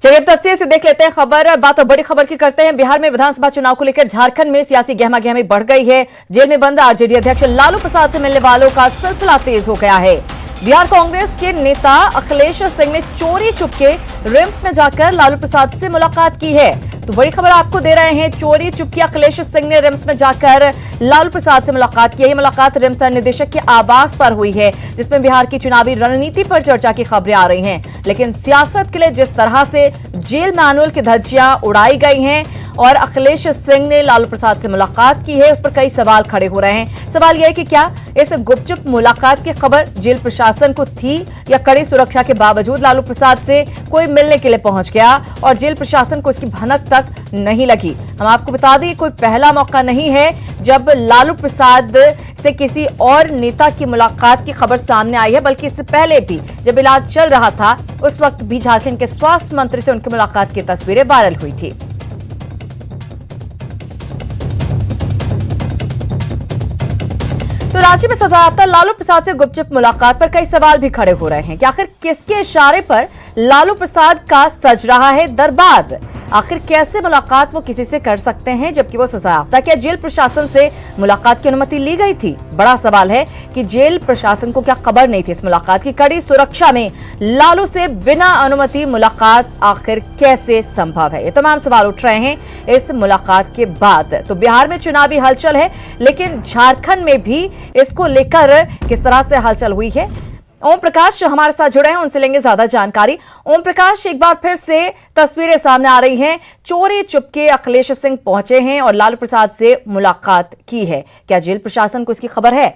चलिए अब तफसील से देख लेते हैं खबर। बात तो बड़ी खबर की करते हैं। बिहार में विधानसभा चुनाव को लेकर झारखंड में सियासी गहमागहमी बढ़ गई है। जेल में बंद आरजेडी अध्यक्ष लालू प्रसाद से मिलने वालों का सिलसिला तेज हो गया है। बिहार कांग्रेस के नेता अखिलेश सिंह ने चोरी चुपके रिम्स में जाकर लालू प्रसाद से मुलाकात की है। तो बड़ी खबर आपको दे रहे हैं, चोरी चुपके अखिलेश सिंह ने रिम्स में जाकर लालू प्रसाद से मुलाकात की है। ये मुलाकात रिम्स निदेशक के आवास पर हुई है, जिसमें बिहार की चुनावी रणनीति पर चर्चा की खबरें आ रही हैं। लेकिन सियासत के लिए जिस तरह से जेल मैनुअल की धज्जियां उड़ाई गई हैं और अखिलेश सिंह ने लालू प्रसाद से मुलाकात की है, उस पर कई सवाल खड़े हो रहे हैं। सवाल यह है कि क्या इस गुपचुप मुलाकात की खबर जेल प्रशासन को थी या कड़ी सुरक्षा के बावजूद लालू प्रसाद से कोई मिलने के लिए पहुंच गया और जेल प्रशासन को इसकी भनक तक नहीं लगी। हम आपको बता दें, कोई पहला मौका नहीं है जब लालू प्रसाद से किसी और नेता की मुलाकात की खबर सामने आई है, बल्कि इससे पहले भी जब इलाज चल रहा था उस वक्त भी झारखंड के स्वास्थ्य मंत्री से उनकी मुलाकात की तस्वीरें वायरल हुई थी। तो रांची में सजायाफ्ता लालू प्रसाद से गुपचुप मुलाकात पर कई सवाल भी खड़े हो रहे हैं कि आखिर किसके इशारे पर लालू प्रसाद का सज रहा है दरबार। आखिर कैसे मुलाकात वो किसी से कर सकते हैं जबकि वो सजायाफ्ता? क्या जेल प्रशासन से मुलाकात की अनुमति ली गई थी? बड़ा सवाल है कि जेल प्रशासन को क्या खबर नहीं थी इस मुलाकात की? कड़ी सुरक्षा में लालू से बिना अनुमति मुलाकात आखिर कैसे संभव है? ये तमाम सवाल उठ रहे हैं इस मुलाकात के बाद। तो बिहार में चुनावी हलचल है, लेकिन झारखंड में भी इसको लेकर किस तरह से हलचल हुई है? ओम प्रकाश हमारे साथ जुड़े हैं, उनसे लेंगे ज्यादा जानकारी। ओम प्रकाश, एक बार फिर से तस्वीरें सामने आ रही हैं, चोरी चुपके अखिलेश सिंह पहुंचे हैं और लालू प्रसाद से मुलाकात की है। क्या जेल प्रशासन को इसकी खबर है?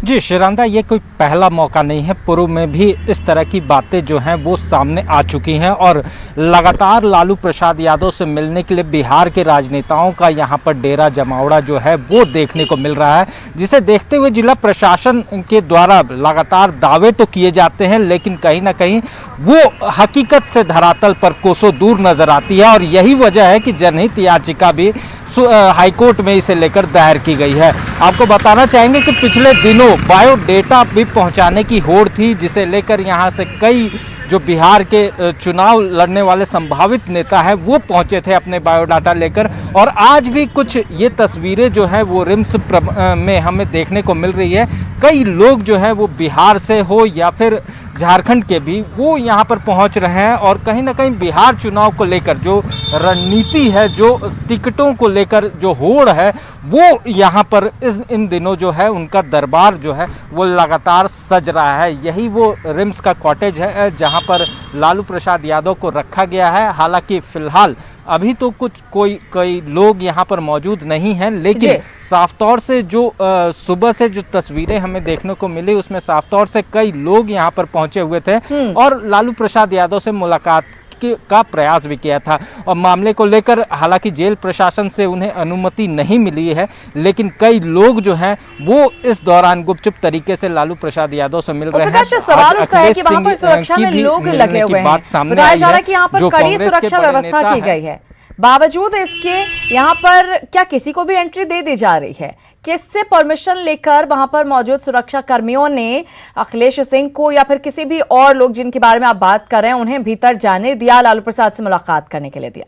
जी शिरांदा, ये कोई पहला मौका नहीं है। पूर्व में भी इस तरह की बातें जो हैं वो सामने आ चुकी हैं और लगातार लालू प्रसाद यादव से मिलने के लिए बिहार के राजनेताओं का यहाँ पर डेरा जमावड़ा जो है वो देखने को मिल रहा है, जिसे देखते हुए जिला प्रशासन के द्वारा लगातार दावे तो किए जाते हैं, लेकिन कहीं ना कहीं वो हकीकत से धरातल पर कोसों दूर नजर आती है। और यही वजह है कि जनहित याचिका भी हाईकोर्ट में इसे लेकर दायर की गई है। आपको बताना चाहेंगे कि पिछले दिनों बायोडेटा भी पहुंचाने की होड़ थी, जिसे लेकर यहां से कई जो बिहार के चुनाव लड़ने वाले संभावित नेता हैं वो पहुंचे थे अपने बायोडाटा लेकर। और आज भी कुछ ये तस्वीरें जो है वो रिम्स में हमें देखने को मिल रही है। कई लोग जो है वो बिहार से हो या फिर झारखंड के भी वो यहाँ पर पहुँच रहे हैं और कहीं ना कहीं बिहार चुनाव को लेकर जो रणनीति है, जो टिकटों को लेकर जो होड़ है, वो यहाँ पर इन दिनों जो है उनका दरबार जो है वो लगातार सज रहा है। यही वो रिम्स का कॉटेज है जहाँ पर लालू प्रसाद यादव को रखा गया है। हालांकि फिलहाल अभी तो कई लोग यहाँ पर मौजूद नहीं हैं, लेकिन साफ तौर से जो सुबह से जो तस्वीरें हमें देखने को मिली उसमें साफ तौर से कई लोग यहाँ पर पहुंचे हुए थे और लालू प्रसाद यादव से मुलाकात का प्रयास भी किया था। और मामले को लेकर हालांकि जेल प्रशासन से उन्हें अनुमति नहीं मिली है, लेकिन कई लोग जो हैं वो इस दौरान गुपचुप तरीके से लालू प्रसाद यादव से मिल रहे हैं। सवाल उठता है कि वहां पर सुरक्षा में लोग लगे हुए हैं, बताया जा रहा है कि यहाँ पर कड़ी सुरक्षा व्यवस्था की गई है, बावजूद इसके यहाँ पर क्या किसी को भी एंट्री दे दी जा रही है? किससे परमिशन लेकर वहां पर मौजूद सुरक्षा कर्मियों ने अखिलेश सिंह को या फिर किसी भी और लोग जिनके बारे में आप बात कर रहे हैं उन्हें भीतर जाने दिया, लालू प्रसाद से मुलाकात करने के लिए दिया?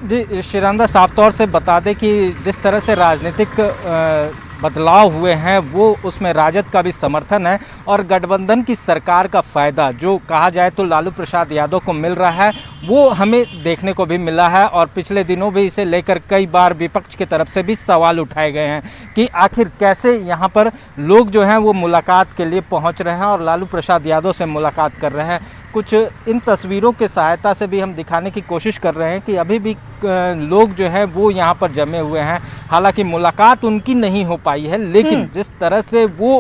जी शिरांदा, साफ तौर से बता दें कि जिस तरह से राजनीतिक बदलाव हुए हैं वो उसमें राजद का भी समर्थन है और गठबंधन की सरकार का फायदा जो कहा जाए तो लालू प्रसाद यादव को मिल रहा है वो हमें देखने को भी मिला है। और पिछले दिनों भी इसे लेकर कई बार विपक्ष की तरफ से भी सवाल उठाए गए हैं कि आखिर कैसे यहाँ पर लोग जो हैं वो मुलाकात के लिए पहुँच रहे हैं और लालू प्रसाद यादव से मुलाकात कर रहे हैं। कुछ इन तस्वीरों के सहायता से भी हम दिखाने की कोशिश कर रहे हैं कि अभी भी लोग जो हैं वो यहाँ पर जमे हुए हैं। हालांकि मुलाकात उनकी नहीं हो पाई है, लेकिन जिस तरह से वो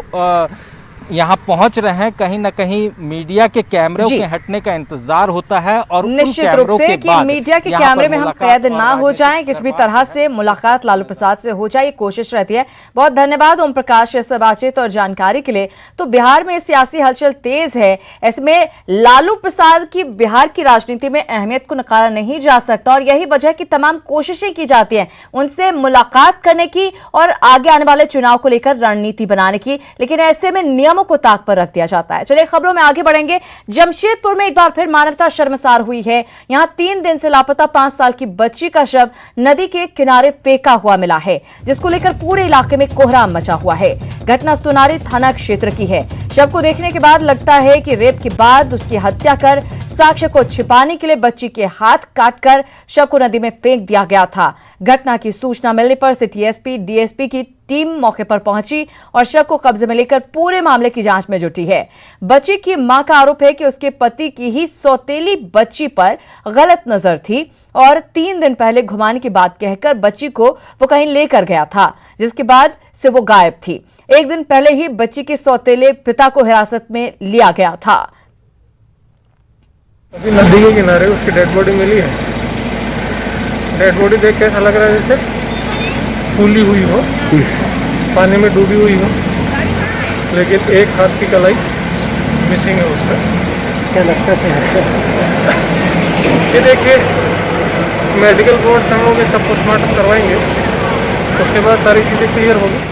यहाँ पहुंच रहे हैं, कहीं ना कहीं मीडिया के कैमरों के हटने का इंतजार होता है और निश्चित रूप से कि मीडिया के कैमरे में हम कैद ना हो जाएं, किसी भी तरह से मुलाकात लालू प्रसाद से हो जाए, ये कोशिश रहती है। बहुत धन्यवाद ओम प्रकाश इस बातचीत और जानकारी के लिए। तो बिहार में सियासी हलचल तेज है, ऐसे में लालू प्रसाद की बिहार की राजनीति में अहमियत को नकारा नहीं जा सकता और यही वजह की तमाम कोशिशें की जाती हैं उनसे मुलाकात करने की और आगे आने वाले चुनाव को लेकर रणनीति बनाने की, लेकिन ऐसे में नियमों को ताक पर रख दिया जाता है। चलिए खबरों में आगे बढ़ेंगे। जमशेदपुर में एक बार फिर मानवता शर्मसार हुई है। यहां 3 दिन से लापता 5 साल की बच्ची का शव नदी के किनारे फेंका हुआ मिला है, जिसको लेकर पूरे इलाके में कोहराम मचा हुआ है। घटना सोनारी थाना क्षेत्र की है। शव को देखने के बाद लगता है कि रेप के बाद उसकी हत्या कर साक्ष्य को छिपाने के लिए बच्ची के हाथ काटकर शव को नदी में फेंक दिया गया था। घटना की सूचना मिलने पर सिटी एसपी डीएसपी की टीम मौके पर पहुंची और शव को कब्जे में लेकर पूरे मामले की जांच में जुटी है। बच्ची की मां का आरोप है कि उसके पति की ही सौतेली बच्ची पर गलत नजर थी और 3 दिन पहले घुमाने की बात कहकर बच्ची को वो कहीं लेकर गया था, जिसके बाद से वो गायब थी। 1 दिन पहले ही बच्ची के सौतेले पिता को हिरासत में लिया गया था। अभी नदी के किनारे उसकी डेड बॉडी मिली है। डेड बॉडी देख कैसा लग रहा है जैसे फूली हुई हो, पानी में डूबी हुई हो, लेकिन एक हाथ की कलाई मिसिंग है उसका। क्या लगता है? ये देखिए मेडिकल बोर्ड से हम लोग इसका पोस्टमार्टम करवाएंगे, उसके बाद सारी चीज़ें क्लियर होगी।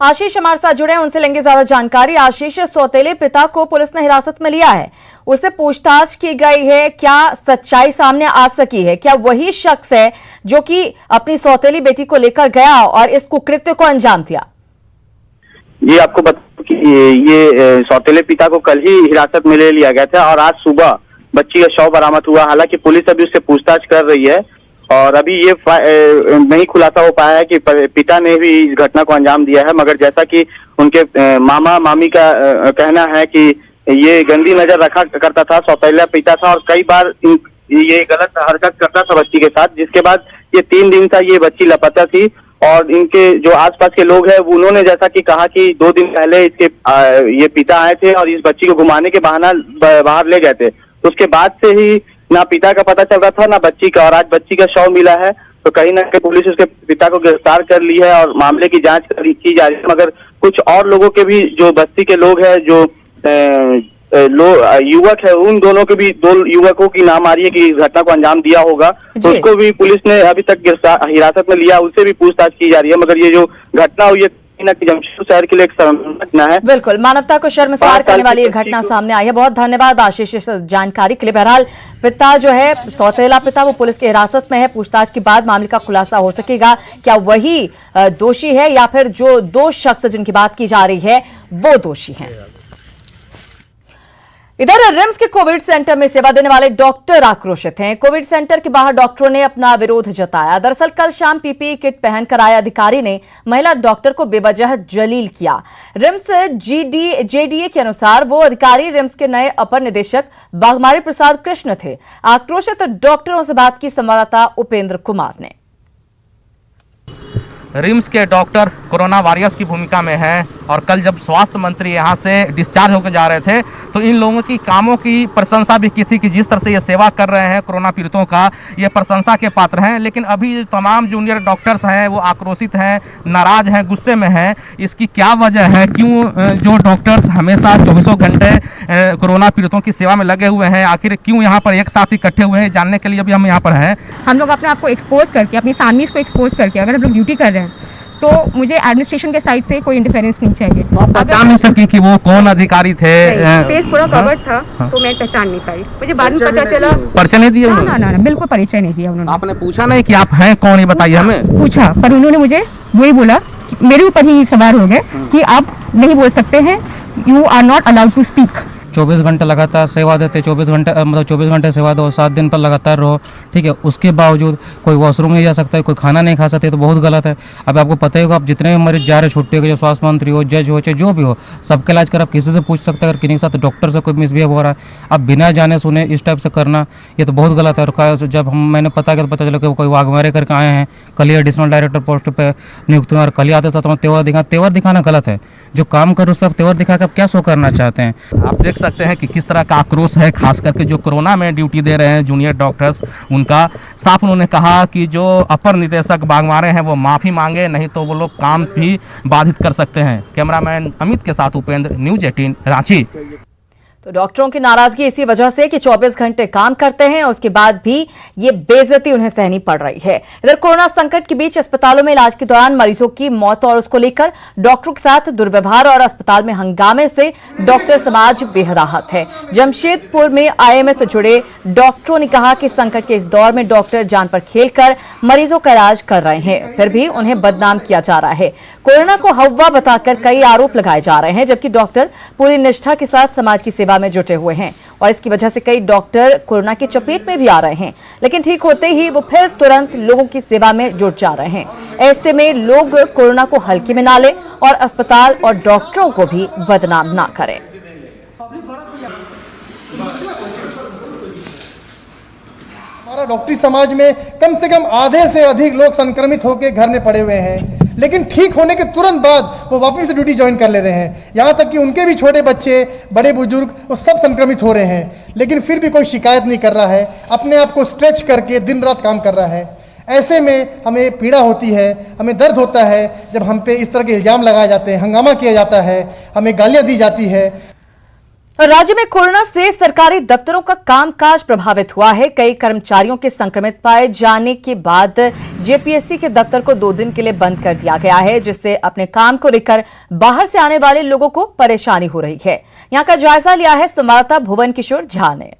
आशीष हमारे साथ जुड़े हैं, उनसे लेंगे ज्यादा जानकारी। आशीष, सौतेले पिता को पुलिस ने हिरासत में लिया है, उससे पूछताछ की गई है, क्या सच्चाई सामने आ सकी है? क्या वही शख्स है जो कि अपनी सौतेली बेटी को लेकर गया और इस कुकृत्य को अंजाम दिया? ये आपको बता कि ये सौतेले पिता को कल ही हिरासत में ले लिया गया था और आज सुबह बच्ची का शव बरामद हुआ। हालांकि पुलिस अभी उससे पूछताछ कर रही है और अभी ये नहीं खुलासा हो पाया है कि पिता ने भी इस घटना को अंजाम दिया है, मगर जैसा कि उनके मामा मामी का कहना है कि ये गंदी नजर रखा करता था, सौतेला पिता था और कई बार ये गलत हरकत करता था बच्ची के साथ, जिसके बाद ये 3 दिन से ये बच्ची लापता थी। और इनके जो आसपास के लोग हैं उन्होंने जैसा कि कहा कि 2 दिन पहले इसके ये पिता आए थे और इस बच्ची को घुमाने के बहाना बाहर ले गए थे। उसके बाद से ही ना पिता का पता चल रहा था ना बच्ची का, और आज बच्ची का शव मिला है तो कहीं ना कहीं पुलिस उसके पिता को गिरफ्तार कर ली है और मामले की जांच की जा रही है। मगर कुछ और लोगों के भी, जो बस्ती के लोग हैं, जो युवक है, उन दोनों के भी 2 युवकों की नाम आ रही है कि इस घटना को अंजाम दिया होगा, तो उसको भी पुलिस ने अभी तक हिरासत में लिया, उससे भी पूछताछ की जा रही है। मगर ये जो घटना हुई है जमशेदपुर शहर के लिए एक शर्मनाक घटना है। बिल्कुल, मानवता को शर्मसार करने वाली ये घटना सामने आई है। बहुत धन्यवाद आशीष इस जानकारी के लिए। बहरहाल पिता जो है, सौतेला पिता, वो पुलिस की हिरासत में है। पूछताछ के बाद मामले का खुलासा हो सकेगा, क्या वही दोषी है या फिर जो 2 शख्स जिनकी बात की जा रही है वो दोषी हैं। इधर रिम्स के कोविड सेंटर में सेवा देने वाले डॉक्टर आक्रोशित हैं। कोविड सेंटर के बाहर डॉक्टरों ने अपना विरोध जताया। दरअसल कल शाम पीपीई किट पहनकर आए अधिकारी ने महिला डॉक्टर को बेवजह जलील किया। रिम्स जेडीए के अनुसार वो अधिकारी रिम्स के नए अपर निदेशक बाघमारी प्रसाद कृष्ण थे। आक्रोशित डॉक्टरों से बात की संवाददाता उपेंद्र कुमार ने। रिम्स के डॉक्टर कोरोना वॉरियर्स की भूमिका में हैं और कल जब स्वास्थ्य मंत्री यहां से डिस्चार्ज होकर जा रहे थे तो इन लोगों की कामों की प्रशंसा भी की थी कि जिस तरह से ये सेवा कर रहे हैं कोरोना पीड़ितों का, ये प्रशंसा के पात्र हैं। लेकिन अभी तमाम जूनियर डॉक्टर्स हैं वो आक्रोशित हैं, नाराज हैं, गुस्से में हैं। इसकी क्या वजह है? क्यों जो डॉक्टर्स हमेशा 24 घंटे कोरोना पीड़ितों की सेवा में लगे हुए हैं, आखिर क्यों यहाँ पर एक साथ इकट्ठे हुए हैं, जानने के लिए अभी हम यहाँ पर हैं। हम लोग अपने आप को एक्सपोज करके, अपनी फैमिलीज को एक्सपोज करके अगर हम लोग ड्यूटी कर रहे हैं तो मुझे एडमिनिस्ट्रेशन के साइड से कोई इंटरफेरेंस नहीं चाहिए। पहचान नहीं सकी कि वो कौन अधिकारी थे? फेस पूरा कवर्ड था तो मैं पहचान नहीं पाई। मुझे बाद में पता चला। परिचय नहीं दिया? ना, बिल्कुल परिचय नहीं दिया उन्होंने। आपने पूछा नहीं कि आप हैं कौन, ये बताइए हमें? पूछा, पर उन्होंने मुझे वही बोला, मेरे ऊपर ही सवार हो गए कि आप नहीं बोल सकते हैं, you are not allowed to speak. 24 घंटे लगातार सेवा देते, 24 घंटे सेवा दो, 7 दिन पर लगातार रहो, ठीक है। उसके बावजूद कोई वॉशरूम नहीं जा सकता है, कोई खाना नहीं खा सकते, तो बहुत गलत है। अब आपको पता ही होगा, आप जितने भी मरीज जा रहे छुट्टी के, जो स्वास्थ्य मंत्री हो, जज हो, चाहे जो भी हो, सबका इलाज कर आप किसी से पूछ सकते हैं। अगर किसी के साथ डॉक्टर से कोई मिसबिहेव हो रहा है, अब बिना जाने सुने इस टाइप से करना, ये तो बहुत गलत है। और जब मैंने पता किया तो पता चला कि कोई वाघमारे करके आए हैं, कल ही एडिशनल डायरेक्टर पोस्ट पे नियुक्त हुए और कल ही आते साथ तेवर दिखाना गलत है। जो काम कर उस पर तेवर दिखा कर आप क्या शो करना चाहते हैं? आप देख सकते हैं कि किस तरह का आक्रोश है, खास करके जो कोरोना में ड्यूटी दे रहे हैं जूनियर डॉक्टर्स, उनका साफ उन्होंने कहा कि जो अपर निदेशक बागमारे हैं वो माफ़ी मांगे, नहीं तो वो लोग काम भी बाधित कर सकते हैं। कैमरामैन अमित के साथ उपेंद्र, न्यूज 18 रांची। तो डॉक्टरों की नाराजगी इसी वजह से कि 24 घंटे काम करते हैं, उसके बाद भी ये बेइज्जती उन्हें सहनी पड़ रही है। इधर कोरोना संकट के बीच अस्पतालों में इलाज के दौरान मरीजों की मौत और उसको लेकर डॉक्टरों के साथ दुर्व्यवहार और अस्पताल में हंगामे से डॉक्टर समाज बेहद आहत है। जमशेदपुर में आईएमए से जुड़े डॉक्टरों ने कहा कि संकट के इस दौर में डॉक्टर जान पर खेलकर मरीजों का इलाज कर रहे हैं, फिर भी उन्हें बदनाम किया जा रहा है। कोरोना को हवा बताकर कई आरोप लगाए जा रहे हैं, जबकि डॉक्टर पूरी निष्ठा के साथ समाज की सेवा में जुटे हुए हैं और इसकी वजह से कई डॉक्टर कोरोना की चपेट में भी आ रहे हैं, लेकिन ठीक होते ही वो फिर तुरंत लोगों की सेवा में जुट जा रहे हैं। ऐसे में लोग कोरोना को हल्के में ना लें और अस्पताल और डॉक्टरों को भी बदनाम ना करें। हमारा डॉक्टरी समाज में कम से कम आधे से अधिक लोग संक्रमित होकर घर में पड़े हुए हैं, लेकिन ठीक होने के तुरंत बाद वो वापस से ड्यूटी ज्वाइन कर ले रहे हैं। यहाँ तक कि उनके भी छोटे बच्चे, बड़े बुजुर्ग, वो सब संक्रमित हो रहे हैं, लेकिन फिर भी कोई शिकायत नहीं कर रहा है, अपने आप को स्ट्रेच करके दिन रात काम कर रहा है। ऐसे में हमें पीड़ा होती है, हमें दर्द होता है जब हम पे इस तरह के इल्जाम लगाए जाते हैं, हंगामा किया जाता है, हमें गालियाँ दी जाती है। राज्य में कोरोना से सरकारी दफ्तरों का कामकाज प्रभावित हुआ है। कई कर्मचारियों के संक्रमित पाए जाने के बाद जेपीएससी के दफ्तर को 2 दिन के लिए बंद कर दिया गया है, जिससे अपने काम को लेकर बाहर से आने वाले लोगों को परेशानी हो रही है। यहां का जायजा लिया है संवाददाता भुवन किशोर झा ने।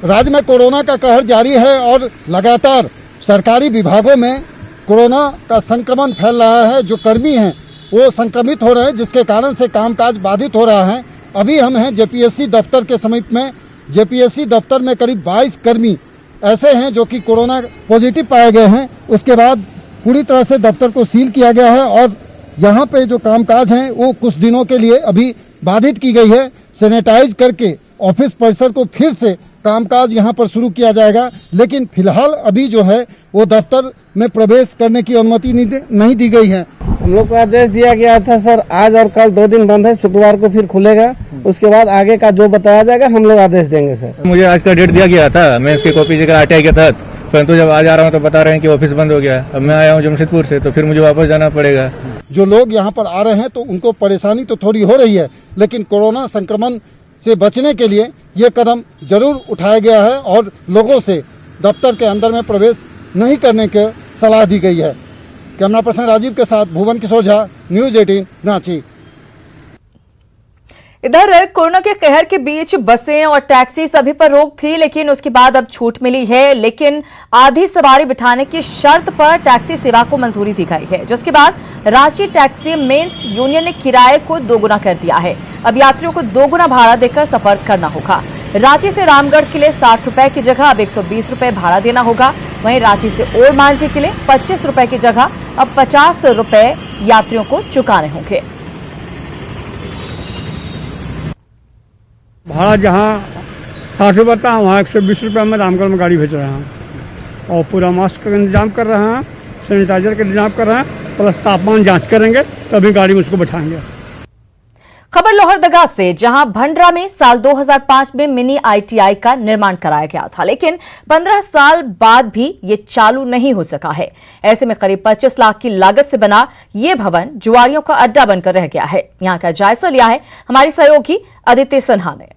राज्य में कोरोना का कहर जारी है और लगातार सरकारी विभागों में कोरोना का संक्रमण फैल रहा है। जो कर्मी हैं वो संक्रमित हो रहे हैं, जिसके कारण से कामकाज बाधित हो रहा है। अभी हम हैं जेपीएससी दफ्तर के समीप में। जेपीएससी दफ्तर में करीब 22 कर्मी ऐसे हैं जो कि कोरोना पॉजिटिव पाए गए हैं। उसके बाद पूरी तरह से दफ्तर को सील किया गया है और यहाँ पे जो कामकाज हैं वो कुछ दिनों के लिए अभी बाधित की गई है। सैनिटाइज करके ऑफिस परिसर को फिर से कामकाज यहाँ पर शुरू किया जाएगा, लेकिन फिलहाल अभी जो है वो दफ्तर में प्रवेश करने की अनुमति नहीं दी गई है। हम लोग को आदेश दिया गया था सर, आज और कल 2 दिन बंद है, शुक्रवार को फिर खुलेगा। उसके बाद आगे का जो बताया जाएगा हम लोग आदेश देंगे सर। मुझे आज का डेट दिया गया था, मैं इसकी कॉपी लेकर आरटीआई के तहत, परंतु जब आज आ रहा हूँ तो बता रहे हैं कि ऑफिस बंद हो गया है। अब मैं आया हूँ जमशेदपुर से, तो फिर मुझे वापस जाना पड़ेगा। जो लोग यहाँ पर आ रहे हैं तो उनको परेशानी तो थोड़ी हो रही है, लेकिन कोरोना संक्रमण से बचने के लिए ये कदम जरूर उठाया गया है और लोगों से दफ्तर के अंदर में प्रवेश नहीं करने की सलाह दी गई है। कैमरा पर्सन राजीव के साथ भुवन किशोर झा, न्यूज 18 रांची। इधर कोरोना के कहर के बीच बसें और टैक्सी सभी पर रोक थी, लेकिन उसके बाद अब छूट मिली है। लेकिन आधी सवारी बिठाने की शर्त पर टैक्सी सेवा को मंजूरी दी गई है, जिसके बाद रांची टैक्सी मेंस यूनियन ने किराए को 2 गुना कर दिया है। अब यात्रियों को 2 गुना भाड़ा देकर सफर करना होगा। रांची से रामगढ़ के लिए 60 रुपए की जगह अब 120 रुपए भाड़ा देना होगा। वहीं रांची से ओर मांझी के लिए 25 रुपए की जगह अब 50 रुपए यात्रियों को चुकाने होंगे। भाड़ा जहाँ 60 रुपये था वहाँ 120 रुपये में रामगढ़ में गाड़ी भेज रहे हैं और पूरा मास्क का इंतजाम कर रहे हैं, सैनिटाइजर का इंतजाम कर रहे हैं, प्लस तापमान जांच करेंगे तभी गाड़ी में उसको बैठाएंगे। खबर लोहरदगा से, जहां भंडरा में साल 2005 में मिनी आईटीआई का निर्माण कराया गया था, लेकिन 15 साल बाद भी ये चालू नहीं हो सका है। ऐसे में करीब 25 लाख की लागत से बना ये भवन जुआरियों का अड्डा बनकर रह गया है। यहां का जायजा लिया है हमारी सहयोगी अदिति सिन्हा ने।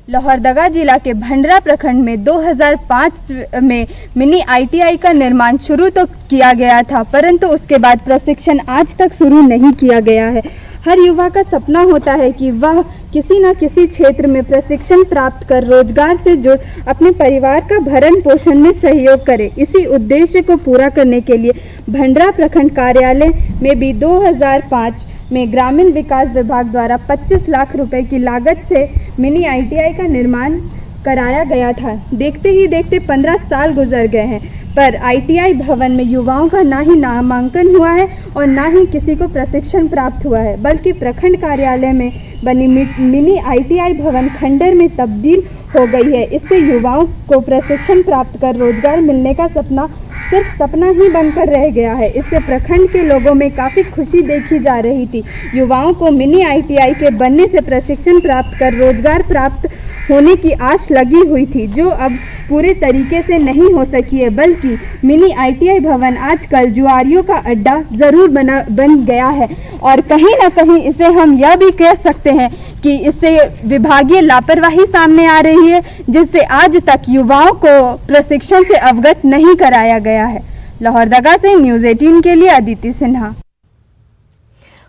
लोहरदगा जिला के भंडरा प्रखंड में 2005 में मिनी आईटीआई का निर्माण शुरू तो किया गया था, परंतु उसके बाद प्रशिक्षण आज तक शुरू नहीं किया गया है। हर युवा का सपना होता है कि वह किसी न किसी क्षेत्र में प्रशिक्षण प्राप्त कर रोजगार से जुड़ अपने परिवार का भरण पोषण में सहयोग करे। इसी उद्देश्य को पूरा करने के लिए भंडरा प्रखंड कार्यालय में भी 2005 में ग्रामीण विकास विभाग द्वारा 25 लाख रुपए की लागत से मिनी ITI का निर्माण कराया गया था। देखते ही देखते 15 साल गुजर गए हैं, पर ITI भवन में युवाओं का ना ही नामांकन हुआ है और ना ही किसी को प्रशिक्षण प्राप्त हुआ है, बल्कि प्रखंड कार्यालय में बनी मिनी ITI भवन खंडर में तब्दील हो गई है। इससे युवाओं को प्रशिक्षण प्राप्त कर रोजगार मिलने का सपना सिर्फ सपना ही बनकर रह गया है। इससे प्रखंड के लोगों में काफ़ी खुशी देखी जा रही थी। युवाओं को मिनी ITI के बनने से प्रशिक्षण प्राप्त कर रोजगार प्राप्त होने की आश लगी हुई थी, जो अब पूरे तरीके से नहीं हो सकी है, बल्कि मिनी ITI भवन आजकल जुआरियों का अड्डा ज़रूर बन गया है। और कहीं ना कहीं इसे हम यह भी कह सकते हैं कि इससे विभागीय लापरवाही सामने आ रही है, जिससे आज तक युवाओं को प्रशिक्षण से अवगत नहीं कराया गया है। लोहरदगा से न्यूज़ 18 के लिए अदिति सिन्हा।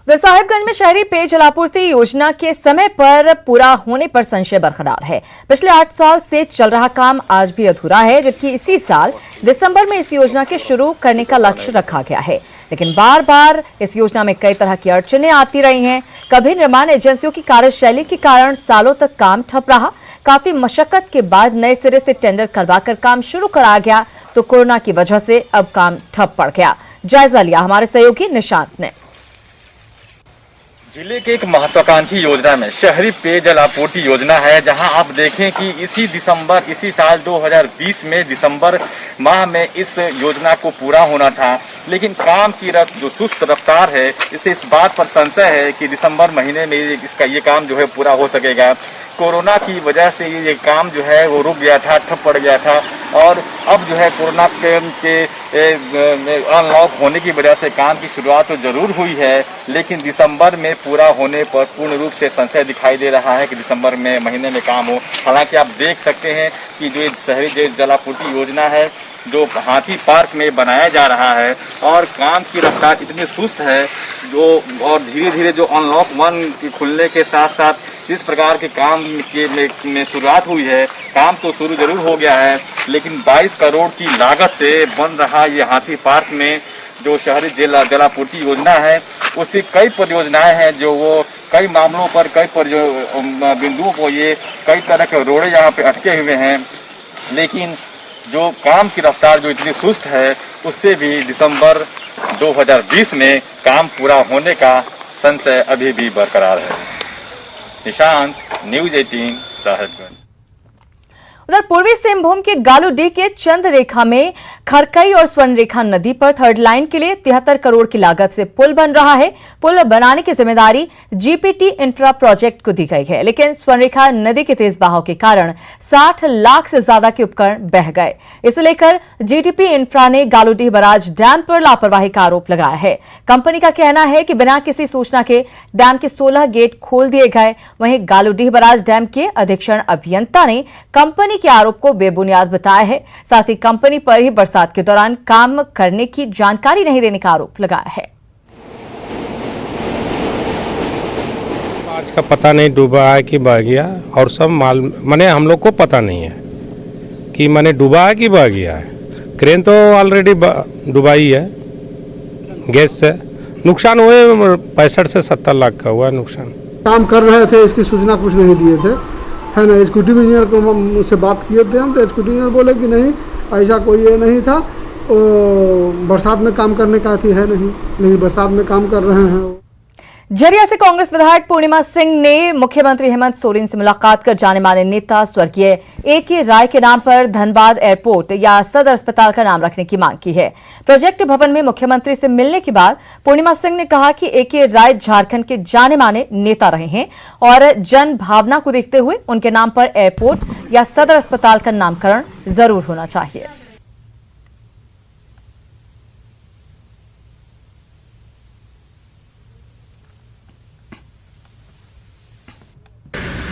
उधर साहिबगंज में शहरी पेयजल आपूर्ति योजना के समय पर पूरा होने पर संशय बरकरार है। पिछले 8 साल से चल रहा काम आज भी अधूरा है, जबकि इसी साल दिसंबर में इस योजना के शुरू करने का लक्ष्य रखा गया है, लेकिन बार बार इस योजना में कई तरह की अड़चनें आती रही हैं। कभी निर्माण एजेंसियों की कार्यशैली के कारण सालों तक काम ठप रहा। काफी मशक्कत के बाद नए सिरे से टेंडर करवाकर काम शुरू करा गया, तो कोरोना की वजह से अब काम ठप पड़ गया। जायजा लिया हमारे सहयोगी निशांत ने। जिले के एक महत्वाकांक्षी योजना में शहरी पेयजल आपूर्ति योजना है, जहां आप देखें कि इसी साल 2020 में दिसंबर माह में इस योजना को पूरा होना था, लेकिन काम की जो सुस्त रफ्तार है, इससे इस बात पर संशय है कि दिसंबर महीने में ये काम जो है पूरा हो सकेगा। कोरोना की वजह से ये काम जो है वो रुक गया था, ठप पड़ गया था, और अब जो है कोरोना के अनलॉक होने की वजह से काम की शुरुआत तो जरूर हुई है, लेकिन दिसंबर में पूरा होने पर पूर्ण रूप से संशय दिखाई दे रहा है कि दिसंबर में महीने में काम हो। हालांकि आप देख सकते हैं कि जो शहरी जल आपूर्ति योजना है जो हाथी पार्क में बनाया जा रहा है, और काम की रफ्तार इतनी सुस्त है और धीरे धीरे जो अनलॉक 1 के खुलने के साथ साथ इस प्रकार के काम में शुरुआत हुई है। काम तो शुरू जरूर हो गया है, लेकिन 22 करोड़ की लागत से बन रहा ये हाथी पार्क में जो शहरी जलापूर्ति योजना है, उसकी कई परियोजनाएं हैं जो वो कई मामलों पर बिंदुओं को ये कई तरह के रोड़े यहाँ पे अटके हुए हैं, लेकिन जो काम की रफ्तार जो इतनी सुस्त है, उससे भी दिसंबर 2020 में काम पूरा होने का संशय अभी भी बरकरार है। निशांत, न्यूज़ 18 साहिबगंज। उधर पूर्वी सिंहभूम के गालूडीह के चंद्ररेखा में खरकई और स्वर्णरेखा नदी पर थर्ड लाइन के लिए 73 करोड़ की लागत से पुल बन रहा है। पुल बनाने की जिम्मेदारी जीपीटी इंफ्रा प्रोजेक्ट को दी गई है, लेकिन स्वर्णरेखा नदी के तेज बहाव के कारण 60 लाख से ज्यादा के उपकरण बह गए। इसे लेकर जीटीपी इंफ्रा ने गालूडीह बराज डैम पर लापरवाही का आरोप लगाया है। कंपनी का कहना है कि बिना किसी सूचना के डैम के 16 गेट खोल दिए गए। वहीं गालूडीह बराज डैम के अधीक्षण अभियंता ने कंपनी के आरोप को बेबुनियाद बताया है। साथ ही कंपनी पर ही बरसात के दौरान काम करने की जानकारी नहीं देने का आरोप लगाया है। आज का पता नहीं डूबा है कि बह गया, और सब माल माने हम लोग को पता नहीं है कि माने डूबा है कि बह गया है। क्रेन तो ऑलरेडी डुबाई है गैस से। नुकसान हुए 65 से 70 लाख का हुआ नुकसान। काम कर रहे थे, इसकी सूचना कुछ नहीं दिए थे, है ना। एग्जीक्यूटिव इंजीनियर को हम उससे बात किए थे हम, तो एग्जीक्यूटिव इंजीनियर बोले कि नहीं ऐसा कोई ये नहीं था, बरसात में काम करने का थी है नहीं, लेकिन बरसात में काम कर रहे हैं। झरिया से कांग्रेस विधायक पूर्णिमा सिंह ने मुख्यमंत्री हेमंत सोरेन से मुलाकात कर जाने माने नेता स्वर्गीय ए.के. राय के नाम पर धनबाद एयरपोर्ट या सदर अस्पताल का नाम रखने की मांग की है। प्रोजेक्ट भवन में मुख्यमंत्री से मिलने के बाद पूर्णिमा सिंह ने कहा कि ए.के. राय झारखंड के जाने माने नेता रहे हैं और जन भावना को देखते हुए उनके नाम पर एयरपोर्ट या सदर अस्पताल का नामकरण जरूर होना चाहिए।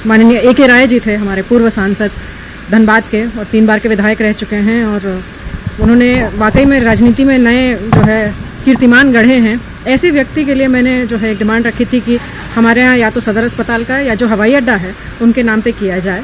माननीय ए.के. राय जी थे हमारे पूर्व सांसद धनबाद के और 3 बार के विधायक रह चुके हैं, और उन्होंने वाकई में राजनीति में नए जो है कीर्तिमान गढ़े हैं। ऐसे व्यक्ति के लिए मैंने जो है एक डिमांड रखी थी कि हमारे यहाँ या तो सदर अस्पताल का या जो हवाई अड्डा है उनके नाम पे किया जाए।